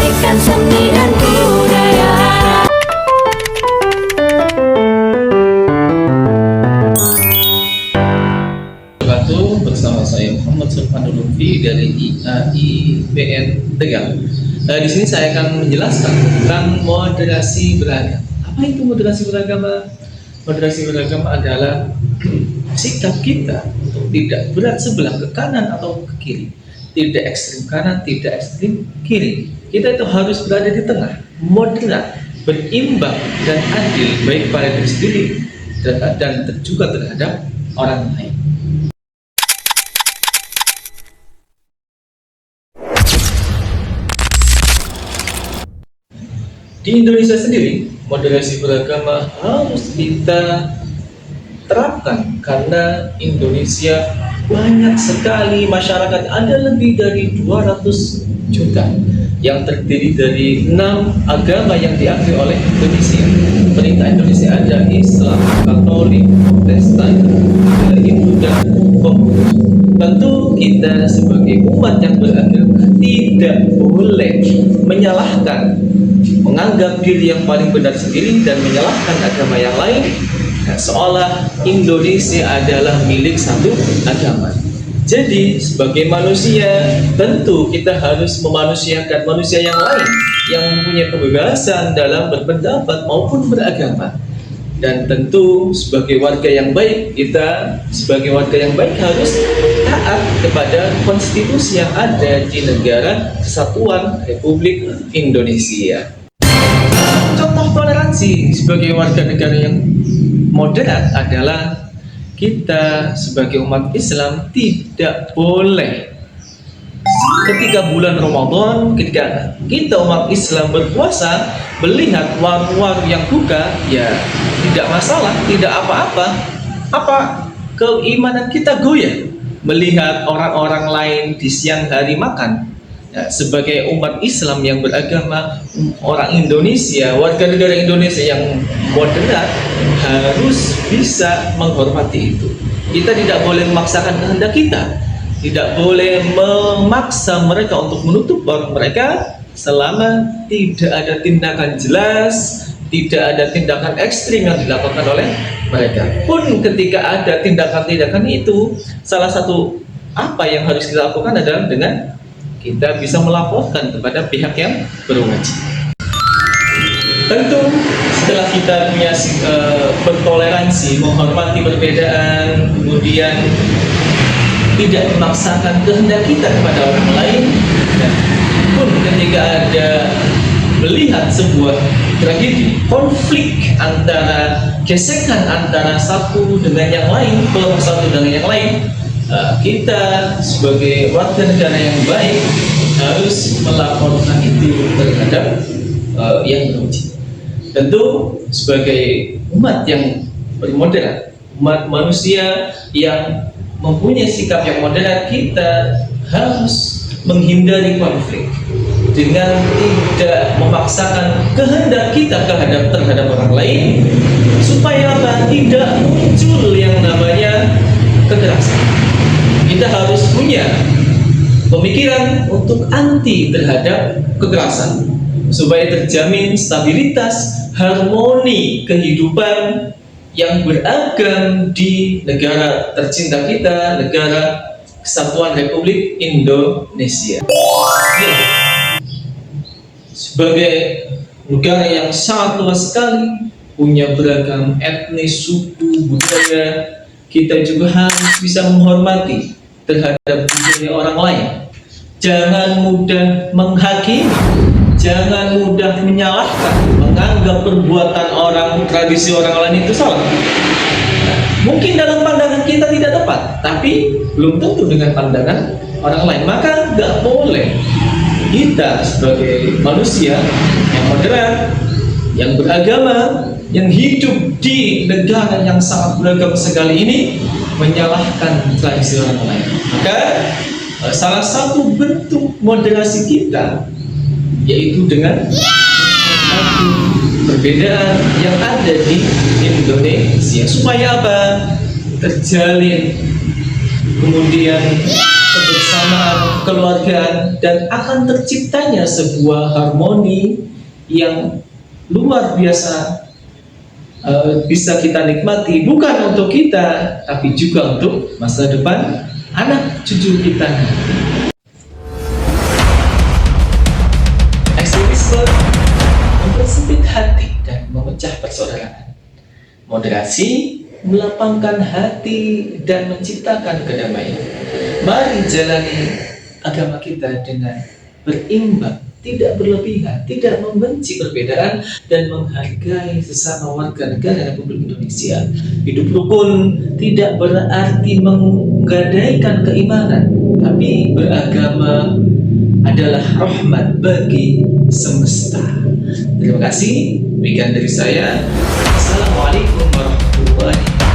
melestarikan seni dan budaya. Bersama saya Muhammad Sulfanul Lutfi dari IAIPN Tegal. Di sini saya akan menjelaskan tentang moderasi beragama. Apa itu moderasi beragama? Moderasi beragama adalah sikap kita untuk tidak berat sebelah ke kanan atau ke kiri, tidak ekstrim kanan, tidak ekstrim kiri. Kita itu harus berada di tengah, moderat, berimbang dan adil, baik pada diri sendiri dan juga terhadap orang lain. Di Indonesia sendiri, moderasi beragama harus kita terapkan karena Indonesia banyak sekali masyarakat, ada lebih dari 200 juta yang terdiri dari 6 agama yang diakui oleh Indonesia. Pemerintah Indonesia ada Islam, Katolik, Protestan, Hindu dan Konghucu. Tentu kita sebagai umat yang beragama tidak boleh menyalahkan, menganggap diri yang paling benar sendiri dan menyalahkan agama yang lain, seolah Indonesia adalah milik satu agama. Jadi sebagai manusia tentu kita harus memanusiakan manusia yang lain yang mempunyai kebebasan dalam berpendapat maupun beragama. Dan tentu sebagai warga yang baik, kita sebagai warga yang baik harus taat kepada konstitusi yang ada di negara Kesatuan Republik Indonesia. Contoh toleransi sebagai warga negara yang moderat adalah kita sebagai umat Islam tidak boleh ketika bulan Ramadan, ketika kita umat Islam berpuasa, melihat warung-warung yang buka, ya tidak masalah, tidak apa-apa. Apa keimanan kita goyah melihat orang-orang lain di siang hari makan? Ya, sebagai umat Islam yang beragama, orang Indonesia, warga negara Indonesia yang moderat harus bisa menghormati itu. Kita tidak boleh memaksakan kehendak kita, tidak boleh memaksa mereka untuk menutup warung mereka selama tidak ada tindakan jelas, tidak ada tindakan ekstrim yang dilakukan oleh mereka. Pun ketika ada tindakan-tindakan itu, salah satu apa yang harus kita lakukan adalah dengan kita bisa melaporkan kepada pihak yang berwajib. Tentu setelah kita punya bertoleransi, menghormati perbedaan, kemudian tidak memaksakan kehendak kita kepada orang lain, dan pun ketika ada melihat sebuah tragedi, konflik antara gesekan antara satu dengan yang lain, kelompok satu dengan yang lain, kita sebagai warga negara yang baik harus melaporkan itu terhadap yang berwajib. Tentu sebagai umat yang bermoderat, umat manusia yang mempunyai sikap yang moderat, kita harus menghindari konflik dengan tidak memaksakan kehendak kita terhadap orang lain, supaya tidak muncul yang namanya kekerasan. Kita harus punya pemikiran untuk anti terhadap kekerasan supaya terjamin stabilitas, harmoni kehidupan yang beragam di negara tercinta kita, negara Kesatuan Republik Indonesia. Ya. Sebagai negara yang sangat luas sekali, punya beragam etnis, suku, budaya, kita juga harus bisa menghormati terhadap budaya orang lain. Jangan mudah menghakimi, jangan mudah menyalahkan, menganggap perbuatan orang, tradisi orang lain itu salah. Mungkin dalam pandangan kita tidak tepat, tapi belum tentu dengan pandangan orang lain. Maka nggak boleh kita sebagai manusia yang moderat, yang beragama, yang hidup di negara yang sangat beragam sekali ini menyalahkan tradisi orang lain. Maka salah satu bentuk moderasi kita yaitu dengan perbedaan yang ada di Indonesia, supaya apa? Terjalin kemudian kebersamaan kebersamaan, keluargaan, dan akan terciptanya sebuah harmoni yang luar biasa, bisa kita nikmati bukan untuk kita, tapi juga untuk masa depan anak cucu kita. Ekstremisme mempersempit hati dan memecah persaudaraan. Moderasi melapangkan hati dan menciptakan kedamaian. Mari jalani agama kita dengan berimbang, tidak berlebihan, tidak membenci perbedaan, dan menghargai sesama warga negara Republik Indonesia. Hidup rukun tidak berarti menggadaikan keimanan, tapi beragama adalah rahmat bagi semesta. Terima kasih. Demikian dari saya. Assalamualaikum warahmatullahi wabarakatuh.